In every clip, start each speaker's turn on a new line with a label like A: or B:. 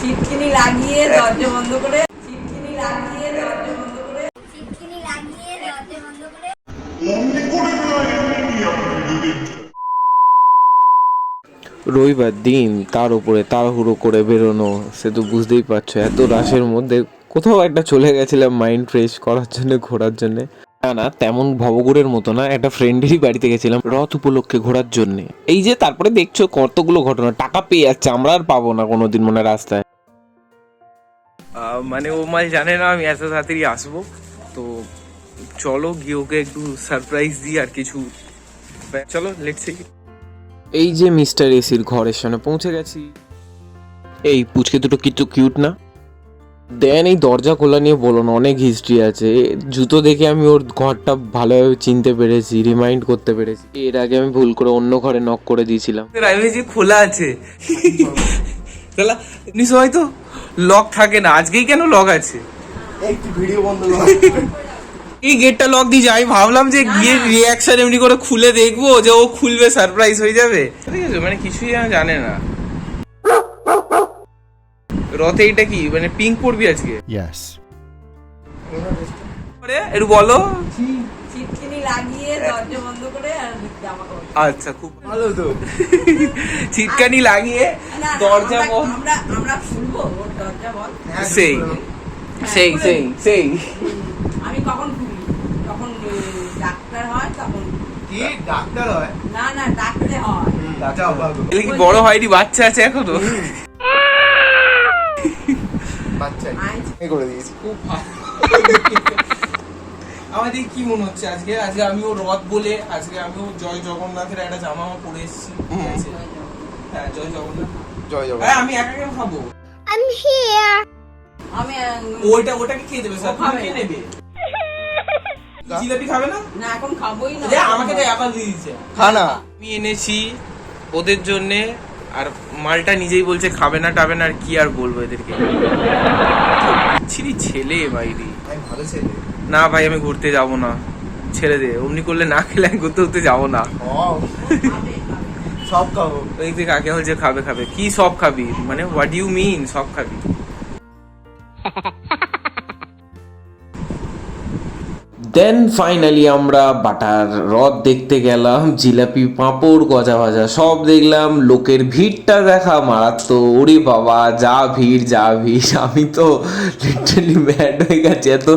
A: চিটকিনি লাগিয়ে দরজা বন্ধ করে, চিটকিনি লাগিয়ে দরজা বন্ধ করে, চিটকিনি লাগিয়ে দরজা বন্ধ করে।
B: রবিবার দিন, তার উপরে তাড়াহুড়ো করে বেরোনো, সে তো বুঝতেই পারছো। এত রাশের মধ্যে কোথাও একটা চলে গেছিলাম মাইন্ড ফ্রেশ করার জন্য, ঘোরার জন্য। না না, তেমন ভবঘুরের মতো না, একটা ফ্রেন্ডেরই বাড়িতে গেছিলাম রথ উপলক্ষে ঘোরার জন্য। এই যে তারপরে দেখছো কতগুলো ঘটনা, টাকা পেয়ে যাচ্ছে, আমরা আর পাবো না কোনোদিন মনে রাস্তায়। মানে ও মাল জানে না আমি এত তাড়াতাড়ি আসবো, তো চলো গিয়ে ওকে একটু সারপ্রাইজ দিই আর কিছু। চলো লেটস সি। এই যে মিস্টার এসির ঘরের সামনে পৌঁছে গেছি। এই পুচকে দুটো কিছু কিউট না? দেন এই দরজা খোলা নিয়ে বলো না, অনেক হিস্ট্রি আছে। জুতো দেখে আমি ওর ঘরটা ভালোভাবে চিনতে পেরেছি, রিমাইন্ড করতে পেরেছি। এর আগে আমি ভুল করে অন্য ঘরে নক করে দিয়েছিলাম। খোলা আছে এমনি সময় তো লক থাকে না, আজকেই কেন লক আছে?
C: একটু ভিডিও বন্ধ
B: এই গেটটা লক দিয়ে যাই, ভাবলাম যে গিয়ে রিয়াকশন এমনি করে খুলে দেখবো, যে ও খুলবে, সারপ্রাইজ হয়ে যাবে। ঠিক আছে, মানে কিছুই জানে না। রথে এটা কি মানে পিঙ্ক পড়বি আজকে?
C: ইয়েস।
B: একটু বলো।
A: চিটকিনি লাগিয়ে দরজা বন্ধ করে আর জামা কাপড়।
B: আচ্ছা, খুব ভালো তো। চিটকানি লাগিয়ে দরজা বন্ধ।
A: আমরা খুলবো ওর দরজা বন্ধ।
B: সেই সেই সেই সেই
A: আমি কখন খুলি? তখন ডাক্তার হয়, তখন
C: কি ডাক্তার হয়?
A: না না ডাকতে হয়।
C: যাও বাবু।
B: এলে কি বড় হয়নি, বাচ্চা আছে এখনো?
C: বাচ্চা এই করে দিয়েছি।
B: খুব ভালো। আমাদের কি মনে হচ্ছে আজকে আমিও রথ বলে, আজকে আমিও জয় জগন্নাথের একটা জামা পরে এসেছি। হ্যাঁ, জয় জগন্নাথ।
C: জয় জগন্নাথ।
B: হ্যাঁ, আমি একা কেন খাবো?
A: আমি
B: ওটাকে খেয়ে দেবে স্যার, তুমি খেয়ে নেবে। জিলাপি খাবে না?
A: না এখন খাবোই না।
B: আমাকে তো একা দিয়ে দিচ্ছে।
C: খানা
B: আমি এনেছি ওদের জন্যে, আর মালটা নিজেই বলছে খাবে না টাবে না, আর কি আর বলবো এদেরকে। ছিরি ছেলে বাইরে।
C: আমি ভালো ছেলে
B: না ভাই, আমি ঘুরতে যাব না, ছেড়ে দে। অমনি করলে না খেলে আমি ঘুরতে যাবো না।
C: সব খাবো।
B: ওই দিকে কাকে বলছে খাবে খাবে, কি সব খাবি মানে হোয়াট ইউ মিন সব খাবি? দেন ফাইনালি আমরা বাটার রথ দেখতে গেলাম, জিলাপি পাঁপড় গজা ভাজা সব দেখলাম। লোকের ভিড়টা দেখা মারাত্মক, ওরে বাবা যা ভিড় যা ভিড়, আমি তো লিটারালি ম্যাড হয়ে গেছি এত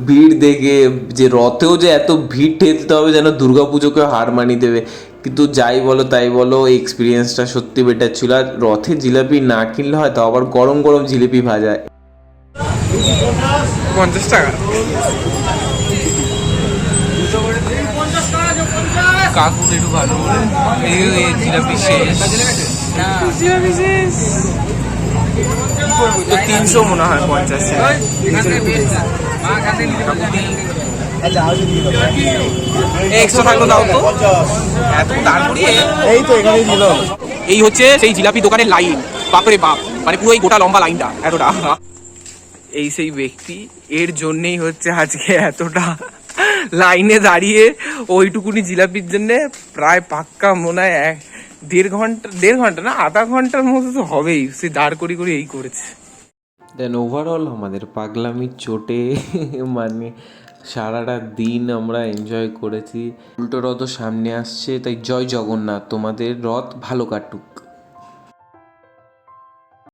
B: ভিড় দেখে। যে রথেও যে এত ভিড় ঠেলতে হবে যেন দুর্গাপুজোকে হার মানিয়ে দেবে। কিন্তু যাই বলো তাই বলো, এক্সপিরিয়েন্সটা সত্যি বেটার ছিল। আর রথে জিলাপি না কিনলে হয়তো আবার গরম গরম জিলিপি ভাজা। 50 টাকা কাকুর একটু ভালো বলে জিলাপি শেষ, জিলাপি শেষ তো 300 মনে হয়, 50 এক্সট্রা থাকলো দাও তো। এত তাড়াতাড়ি
C: এই তো এখানেই ছিল।
B: এই হচ্ছে সেই জিলাপি দোকানের লাইন, বাপরে বাপ, মানে পুরো এই গোটা লম্বা লাইনটা এতটা। এই সেই ব্যক্তি, এর জন্যই হচ্ছে আজকে এতটা লাইনে দাঁড়িয়ে ওইটুকুনি জিলাপির জন্য প্রায় পাক্কা মনে হয় 1.5 ঘন্টা না, আধা ঘন্টার মতো তো হবেই, সে দাঁড় করি করে এই করেছে। দেন ওভারঅল আমাদের পাগলামির চোটে মানে সারাটা দিন আমরা এনজয় করেছি। উল্টো রথও সামনে আসছে, তাই জয় জগন্নাথ, তোমাদের রথ ভালো কাটুক।